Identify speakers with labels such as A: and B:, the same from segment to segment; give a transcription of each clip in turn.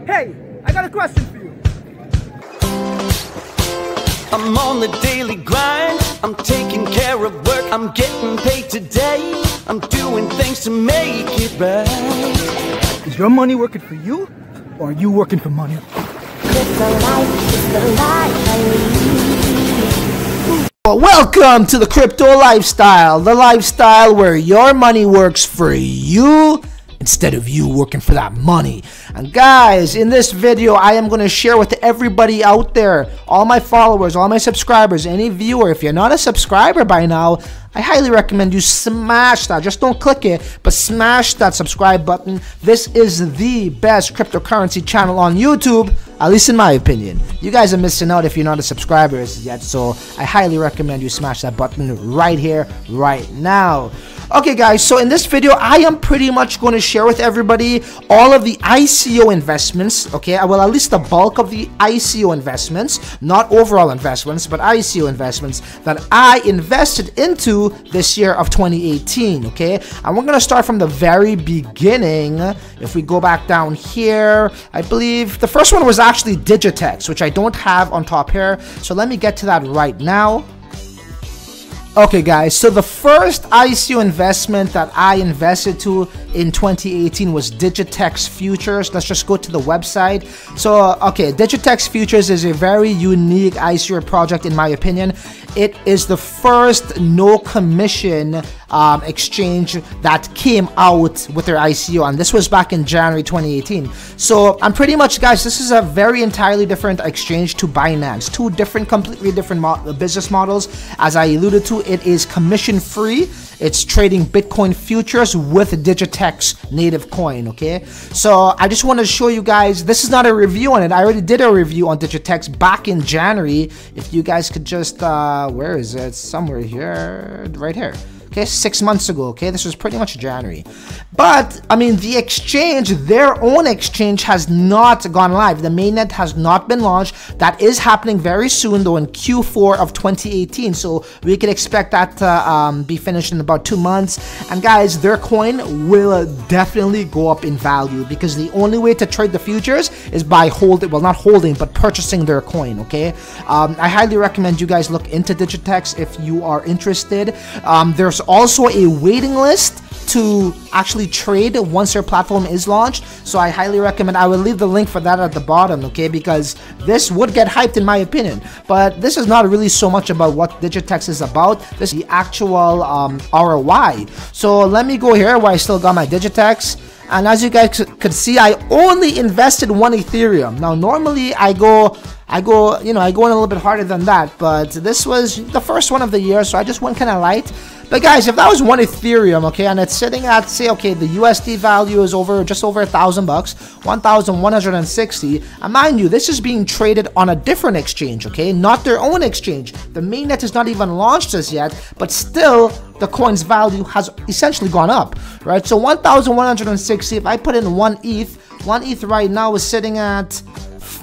A: Hey, I got a question for you.
B: I'm on the daily grind, I'm taking care of work, I'm getting paid today, I'm doing things to make it right.
A: Is your money working for you, or are you working for money?
C: Well, welcome to the crypto lifestyle, the lifestyle where your money works for you instead of you working for that money. And guys, in this video, I am going to share with everybody out there, all my followers, all my subscribers, any viewer, if you're not a subscriber by now, I highly recommend you smash that. Just don't click it, but smash that subscribe button. This is the best cryptocurrency channel on YouTube, at least in my opinion. You guys are missing out if you're not a subscriber yet, so I highly recommend you smash that button right here, right now. Okay guys, so in this video, I am pretty much going to share with everybody all of the ICO investments, okay? Well, at least the bulk of the ICO investments, not overall investments, but ICO investments that I invested into this year of 2018, okay? And we're going to start from the very beginning. If we go back down here, I believe the first one was actually Digitex, which I don't have on top here. So let me get to that right now. Okay guys, so the first ICO investment that I invested to in 2018 was Digitex Futures. Let's just go to the website. So, okay, Digitex Futures is a very unique ICO project in my opinion. It is the first no commission exchange that came out with their ICO, and this was back in January 2018. So I'm pretty much, guys, this is a very entirely different exchange to Binance. Two different, completely different business models. As I alluded to, it is commission free. It's trading Bitcoin futures with Digitex native coin, okay? So I just want to show you guys, this is not a review on it. I already did a review on Digitex back in January. If you guys could just, where is it? Somewhere here, right here. Okay, 6 months ago, okay? This was pretty much January. But, I mean, the exchange, their own exchange has not gone live. The mainnet has not been launched. That is happening very soon, though, in Q4 of 2018. So we could expect that to be finished in about 2 months. And guys, their coin will definitely go up in value because the only way to trade the futures is by holding, well, not holding, but purchasing their coin, okay? I highly recommend you guys look into Digitex if you are interested. There's also a waiting list to actually trade once their platform is launched, so I highly recommend. I will leave the link for that at the bottom, okay, because this would get hyped in my opinion. But this is not really so much about what Digitex is about. This is the actual ROI. So let me go here where I still got my Digitex. And as you guys could see, I only invested 1 Ethereum. Now, normally I go in a little bit harder than that, but this was the first one of the year, so I just went kind of light. But guys, if that was 1 Ethereum, okay, and it's sitting at, say, okay, the USD value is just over $1,000, 1,160, and mind you, this is being traded on a different exchange, okay, not their own exchange. The mainnet is not even launched as yet, but still, the coin's value has essentially gone up, right? So 1,160, if I put in 1 ETH right now is sitting at,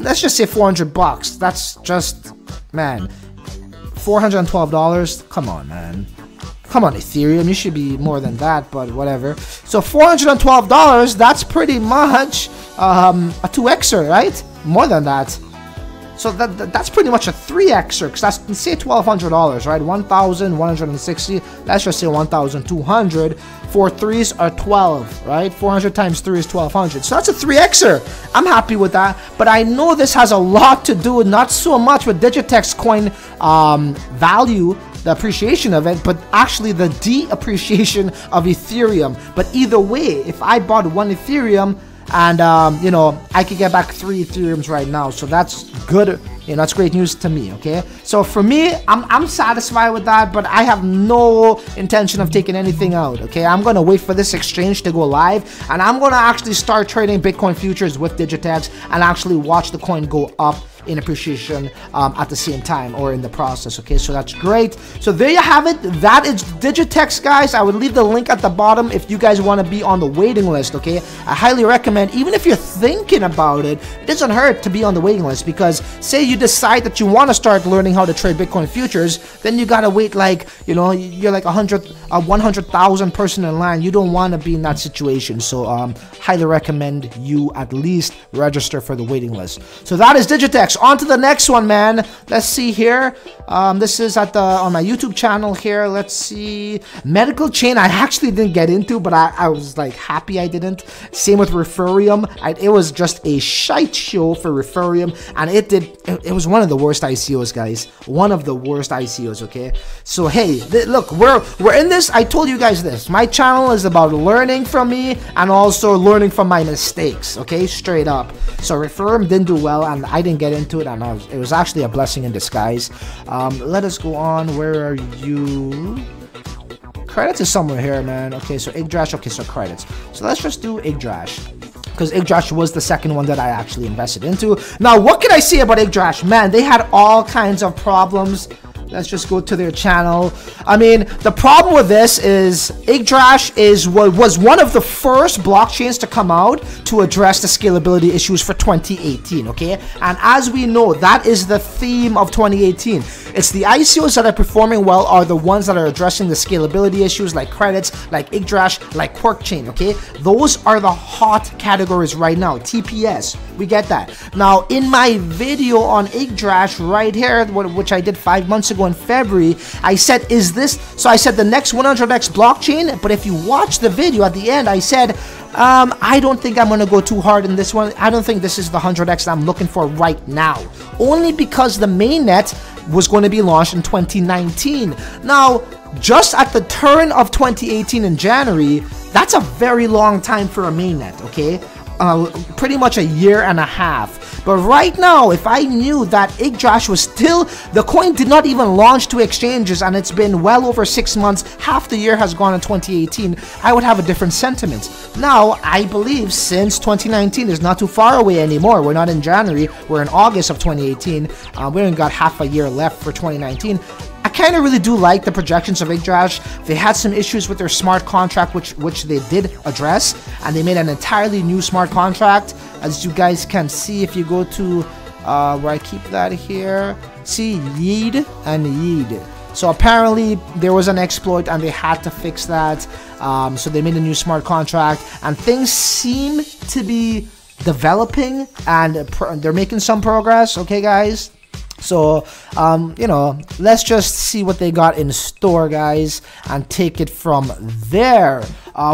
C: let's just say $400. That's just, man, $412. Come on, man. Come on, Ethereum, you should be more than that, but whatever. So $412, that's pretty much a 2xer, right? More than that. So that's pretty much a 3xer, because that's, say, $1,200, right? 1,160, let's just say 1,200. 4 3s are 12, right? 400 times 3 is 1,200. So that's a 3xer. I'm happy with that. But I know this has a lot to do, not so much with Digitex coin value, the appreciation of it, but actually the deappreciation of Ethereum. But either way, if I bought 1 Ethereum, and I could get back 3 Ethereums right now, so that's good. That's great news to me, okay? So for me, I'm satisfied with that, but I have no intention of taking anything out, okay? I'm gonna wait for this exchange to go live, and I'm gonna actually start trading Bitcoin futures with Digitex and actually watch the coin go up in appreciation at the same time, or in the process, okay? So that's great. So there you have it. That is Digitex, guys. I would leave the link at the bottom if you guys want to be on the waiting list, okay? I highly recommend, even if you're thinking about it, it doesn't hurt to be on the waiting list, because say you decide that you want to start learning how to trade Bitcoin futures, then you gotta wait, like, you're like 100 a 100,000 person in line. You don't want to be in that situation. So highly recommend you at least register for the waiting list. So that is Digitex. On to the next one, man. Let's see here. This is on my YouTube channel here. Let's see. Medical chain I actually didn't get into, but I was like happy I didn't. Same with Ethereum. It was just a shite show for Ethereum, and it was one of the worst ICOs, guys. One of the worst ICOs, okay? So hey, look, we're in this. I told you guys this. My channel is about learning from me and also learning from my mistakes, okay? Straight up. So Ethereum didn't do well, and I didn't get into it, and it was actually a blessing in disguise. Let us go on. Where are you? Credits is somewhere here, man. Okay, so Yggdrash. Okay, so credits. So let's just do Yggdrash, because Yggdrash was the second one that I actually invested into. Now, what can I say about Yggdrash? Man, they had all kinds of problems. Let's just go to their channel. I mean, the problem with this is Yggdrash was one of the first blockchains to come out to address the scalability issues for 2018, okay? And as we know, that is the theme of 2018. It's the ICOs that are performing well are the ones that are addressing the scalability issues, like credits, like Yggdrash, like QuarkChain, okay? Those are the hot categories right now. TPS, we get that. Now, in my video on Yggdrash right here, which I did 5 months ago in February, I said, so I said the next 100x blockchain, but if you watch the video at the end, I said, I don't think I'm going to go too hard in this one. I don't think this is the 100x that I'm looking for right now. Only because the mainnet was going to be launched in 2019. Now, just at the turn of 2018 in January, that's a very long time for a mainnet, okay? Pretty much a year and a half. But right now, if I knew that Yggdrash was still, the coin did not even launch to exchanges, and it's been well over 6 months, half the year has gone in 2018, I would have a different sentiment. Now, I believe since 2019 is not too far away anymore, we're not in January, we're in August of 2018, we only got half a year left for 2019. I kind of really do like the projections of Yggdrash. They had some issues with their smart contract, which they did address, and they made an entirely new smart contract. As you guys can see, if you go to where I keep that here, see Yeed and Yeed. So apparently there was an exploit and they had to fix that. So they made a new smart contract, and things seem to be developing, and they're making some progress. Okay, guys. So, you know, let's just see what they got in store, guys, and take it from there.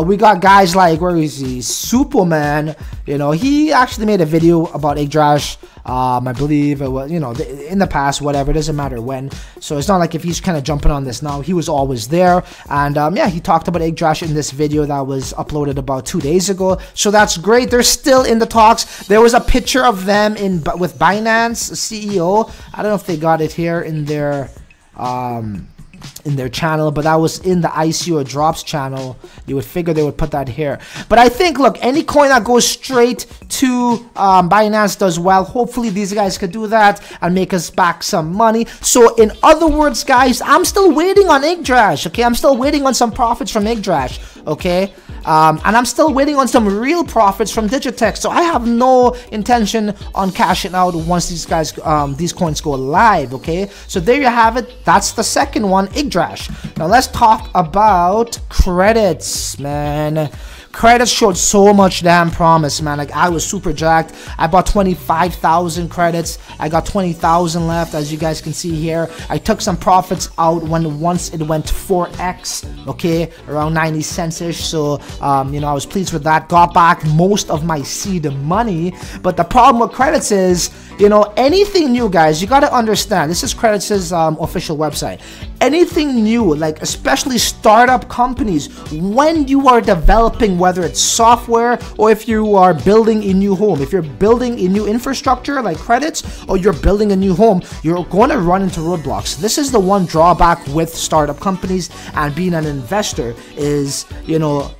C: We got guys like, where is he? Superman. You know, he actually made a video about Yggdrash. I believe it was, you know, in the past, whatever, it doesn't matter when. So it's not like if he's kind of jumping on this now, he was always there. And yeah, he talked about Yggdrash in this video that was uploaded about 2 days ago. So that's great. They're still in the talks. There was a picture of them with Binance CEO. I don't know if they got it here in their channel, but that was in the ICO drops channel. You would figure they would put that here. But I think, look, any coin that goes straight to Binance does well. Hopefully these guys could do that and make us back some money. So in other words, guys, I'm still waiting on Yggdrash, okay? I'm still waiting on some profits from Yggdrash, okay? And I'm still waiting on some real profits from Digitex. So I have no intention on cashing out once these guys, these coins go live, okay? So there you have it. That's the second one, Yggdrash. Now let's talk about credits, man. Credits showed so much damn promise, man. Like, I was super jacked. I bought 25,000 credits. I got 20,000 left, as you guys can see here. I took some profits out once it went 4x, okay, around 90 cents-ish. So, you know, I was pleased with that. Got back most of my seed money. But the problem with credits is, you know, anything new, guys, you got to understand. This is Credits' official website. Anything new, like especially startup companies, when you are developing, whether it's software or if you are building a new home, if you're building a new infrastructure like Credits, or you're building a new home, you're going to run into roadblocks. This is the one drawback with startup companies and being an investor is, you know,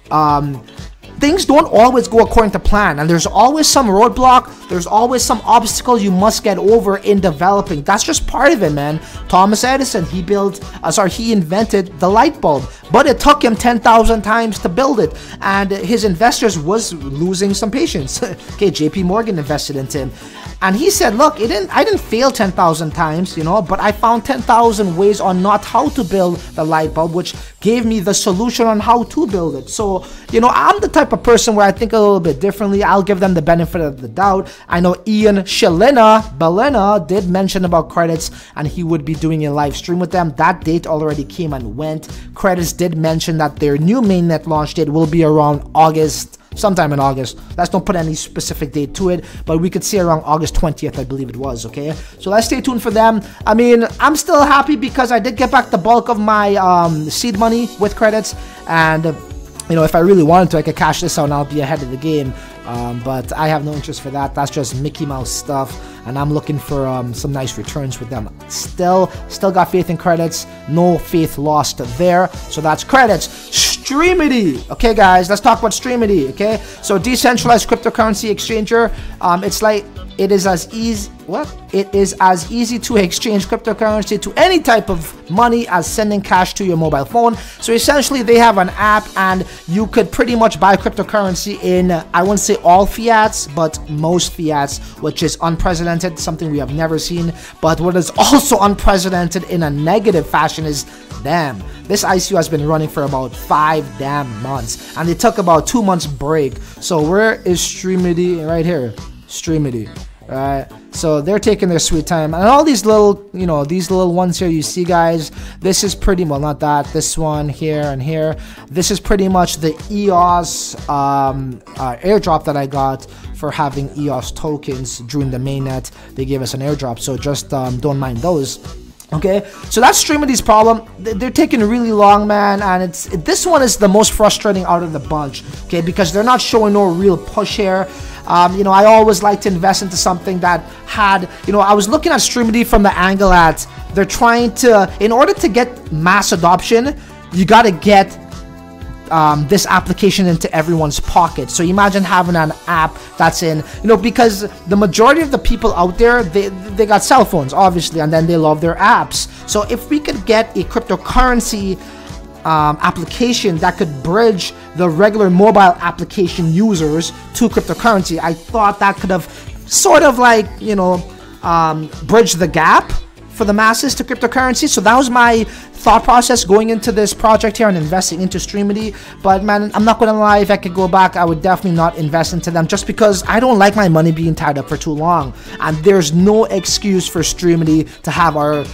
C: things don't always go according to plan, and there's always some roadblock, there's always some obstacle you must get over in developing. That's just part of it, man. Thomas Edison, he invented the light bulb, but it took him 10,000 times to build it, and his investors was losing some patience. Okay, JP Morgan invested into him. And he said, look, I didn't fail 10,000 times, you know, but I found 10,000 ways on not how to build the light bulb, which gave me the solution on how to build it. So, you know, I'm the type of person where I think a little bit differently. I'll give them the benefit of the doubt. I know Ian Belena did mention about credits, and he would be doing a live stream with them. That date already came and went. Credits did mention that their new mainnet launch date will be around August, sometime in August. Let's don't put any specific date to it, but we could see around August 20th, I believe it was, okay? So let's stay tuned for them. I mean, I'm still happy because I did get back the bulk of my seed money with credits, and you know, if I really wanted to, I could cash this out and I'll be ahead of the game. But I have no interest for that. That's just Mickey Mouse stuff, and I'm looking for some nice returns with them. Still got faith in credits. No faith lost there. So that's credits. Streamity. Okay, guys, let's talk about Streamity. Okay, so decentralized cryptocurrency exchanger. It's like it is as easy. It is as easy to exchange cryptocurrency to any type of money as sending cash to your mobile phone. So essentially, they have an app, and you could pretty much buy cryptocurrency in, I wouldn't say all fiats, but most fiats, which is unprecedented, something we have never seen. But what is also unprecedented in a negative fashion is, damn, this ICO has been running for about 5 damn months, and it took about 2 months break. So where is Streamity? Right here, Streamity. Right, so they're taking their sweet time, and all these little, you know, these little ones here you see, guys, this is pretty, well, not that, this one here and here, this is pretty much the EOS airdrop that I got for having EOS tokens during the mainnet. They gave us an airdrop, so just don't mind those. Okay, so that's Streamity's problem. They're taking really long, man, and this one is the most frustrating out of the bunch, okay, because they're not showing no real push here. You know, I always like to invest into something that had, you know, I was looking at Streamity from the angle at they're trying to, in order to get mass adoption, you got to get this application into everyone's pocket. So imagine having an app that's in, you know, because the majority of the people out there, they got cell phones, obviously, and then they love their apps. So if we could get a cryptocurrency application that could bridge the regular mobile application users to cryptocurrency, I thought that could have sort of like, you know, bridged the gap for the masses to cryptocurrency. So that was my thought process going into this project here and investing into Streamity. But man, I'm not gonna lie, if I could go back, I would definitely not invest into them, just because I don't like my money being tied up for too long, and there's no excuse for Streamity to have our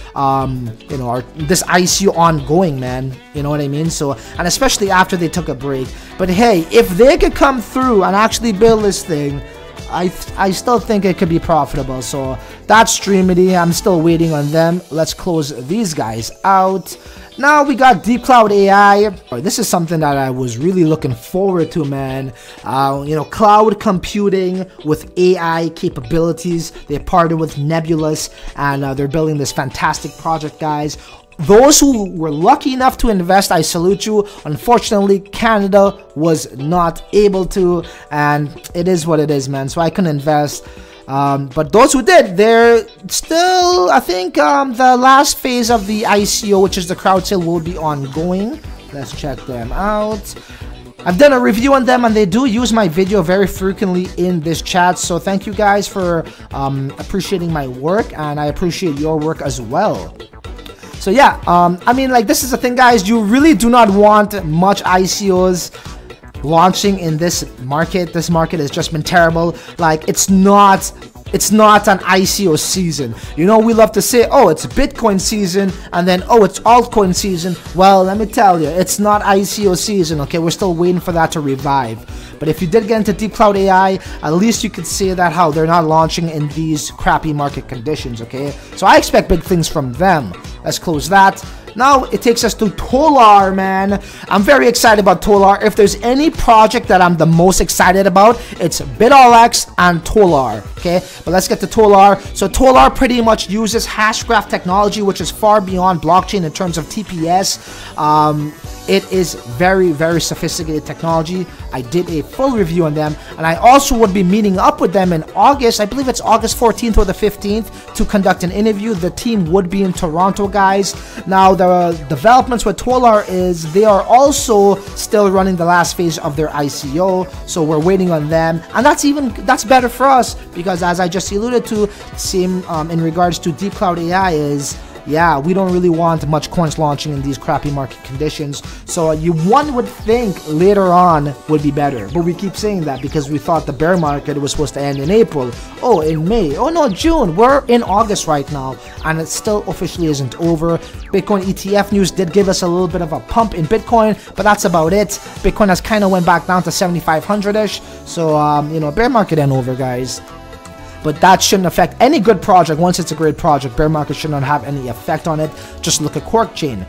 C: you know, this ICO ongoing, man, you know what I mean? So, and especially after they took a break. But hey, if they could come through and actually build this thing, I still think it could be profitable. So that's Streamity. I'm still waiting on them. Let's close these guys out. Now we got DeepCloud AI. This is something that I was really looking forward to, man. You know, cloud computing with AI capabilities. They partnered with Nebulous, and they're building this fantastic project, guys. Those who were lucky enough to invest, I salute you. Unfortunately, Canada was not able to, and it is what it is, man. So I couldn't invest. But those who did, they're still, I think, the last phase of the ICO, which is the crowd sale, will be ongoing. Let's check them out. I've done a review on them, and they do use my video very frequently in this chat. So thank you guys for appreciating my work, and I appreciate your work as well. So yeah, I mean, like, this is the thing, guys. You really do not want much ICOs launching in this market. This market has just been terrible. Like, it's not an ICO season. You know, we love to say, oh, it's Bitcoin season, and then, oh, it's altcoin season. Well, let me tell you, it's not ICO season, okay? We're still waiting for that to revive. But if you did get into DeepCloud AI, at least you could say that how they're not launching in these crappy market conditions, okay? So I expect big things from them. Let's close that. Now it takes us to Tolar, man. I'm very excited about Tolar. If there's any project that I'm the most excited about, it's BidAllX and Tolar, okay? But let's get to Tolar. So Tolar pretty much uses hash graph technology, which is far beyond blockchain in terms of TPS. It is very, very sophisticated technology. I did a full review on them, and I also would be meeting up with them in August. I believe it's August 14th or the 15th to conduct an interview. The team would be in Toronto, guys. Now, the the developments with Tolar is they are also still running the last phase of their ICO, so we're waiting on them, and that's better for us, because as I just alluded to, same in regards to DeepCloud AI is, yeah, we don't really want much coins launching in these crappy market conditions. So one would think later on would be better, but we keep saying that because we thought the bear market was supposed to end in April. Oh, in May. Oh no, June. We're in August right now, and it still officially isn't over. Bitcoin ETF news did give us a little bit of a pump in Bitcoin, but that's about it. Bitcoin has kind of went back down to 7,500-ish. So you know, bear market ain't over, guys. But that shouldn't affect any good project. Once it's a great project, bear market should not have any effect on it. Just look at Quark Chain.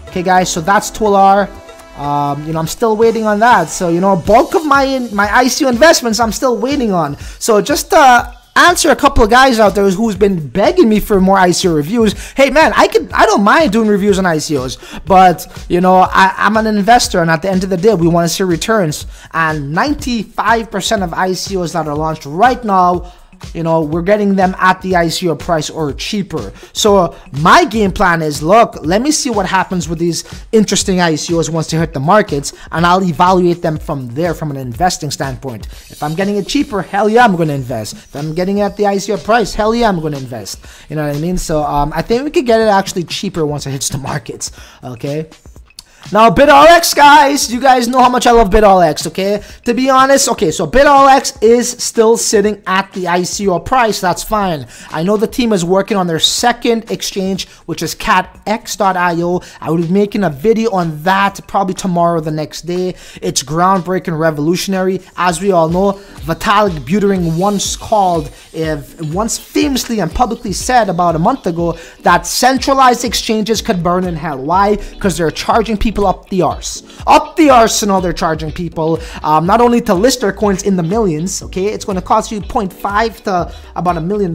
C: Okay, guys, so that's Tolar. You know, I'm still waiting on that. So, you know, bulk of my ICO investments, I'm still waiting on. So just to answer a couple of guys out there who's been begging me for more ICO reviews. Hey man, I don't mind doing reviews on ICOs, but you know, I'm an investor, and at the end of the day, we want to see returns. And 95% of ICOs that are launched right now, you know, we're getting them at the ICO price or cheaper. So my game plan is, look, let me see what happens with these interesting ICOs once they hit the markets, and I'll evaluate them from there from an investing standpoint. If I'm getting it cheaper, hell yeah, I'm going to invest. If I'm getting it at the ICO price, hell yeah, I'm going to invest. You know what I mean? So I think we could get it actually cheaper once it hits the markets. Okay. Now, BidAllX, guys, you guys know how much I love BidAllX, okay? To be honest, okay, so BidAllX is still sitting at the ICO price. That's fine. I know the team is working on their second exchange, which is catx.io. I will be making a video on that probably tomorrow or the next day. It's groundbreaking, revolutionary. As we all know, Vitalik Buterin once famously and publicly said about a month ago that centralized exchanges could burn in hell. Why? Because they're charging people up the arse, and all they're charging people not only to list their coins in the millions, okay, it's going to cost you 0.5 to about $1 million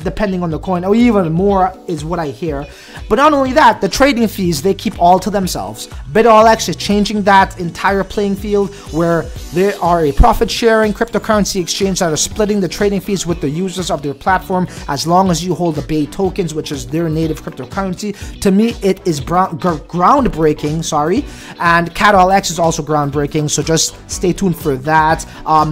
C: depending on the coin, or even more is what I hear. But not only that, the trading fees they keep all to themselves. BidAllX is changing that entire playing field, where they are a profit sharing cryptocurrency exchange that are splitting the trading fees with the users of their platform as long as you hold the Bay tokens, which is their native cryptocurrency. To me, it is groundbreaking, and CatAllX is also groundbreaking, so just stay tuned for that.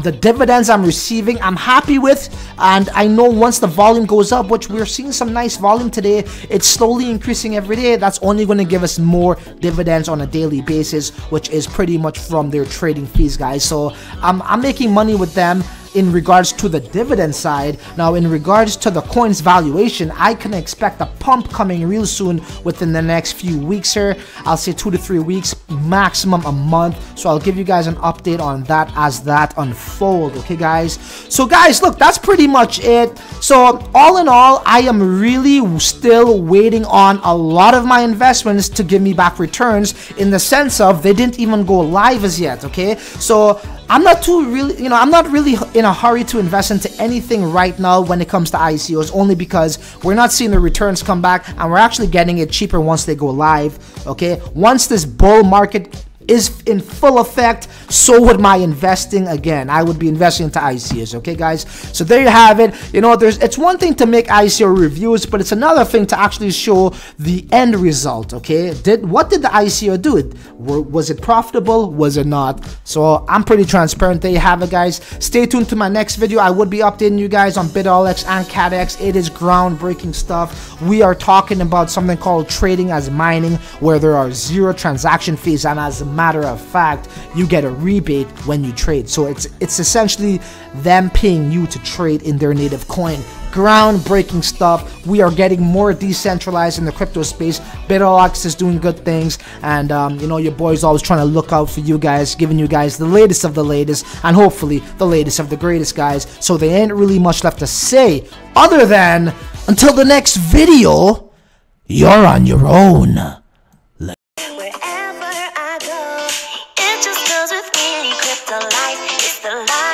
C: The dividends I'm receiving, I'm happy with, and I know once the volume goes up, which we're seeing some nice volume today, it's slowly increasing every day. That's only going to give us more dividends on a daily basis, which is pretty much from their trading fees, guys. So I'm making money with them in regards to the dividend side. Now, in regards to the coin's valuation, I can expect a pump coming real soon within the next few weeks here. I'll say 2 to 3 weeks, maximum a month. So I'll give you guys an update on that as that unfolds. Okay, guys? So guys, look, that's pretty much it. So all in all, I am really still waiting on a lot of my investments to give me back returns, in the sense of they didn't even go live as yet. Okay, so I'm not really in a hurry to invest into anything right now when it comes to ICOs, only because we're not seeing the returns come back, and we're actually getting it cheaper once they go live. Okay, once this bull market is in full effect, so would my investing again. I would be investing into ICOs. Okay, guys, so there you have it. You know, it's one thing to make ICO reviews, but it's another thing to actually show the end result. Okay, what did the ICO do? Was it profitable? Was it not? So I'm pretty transparent. There you have it, guys. Stay tuned to my next video. I would be updating you guys on BidAllX and CatX. It is groundbreaking stuff. We are talking about something called trading as mining, where there are 0 transaction fees, and as a matter of fact, you get a rebate when you trade. So it's essentially them paying you to trade in their native coin. Groundbreaking stuff. We are getting more decentralized in the crypto space. BidAllX is doing good things, and you know, your boy's always trying to look out for you guys, giving you guys the latest of the latest, and hopefully the latest of the greatest, guys. So there ain't really much left to say other than, until the next video, you're on your own.
D: It just goes with me, crypto life, it's the life.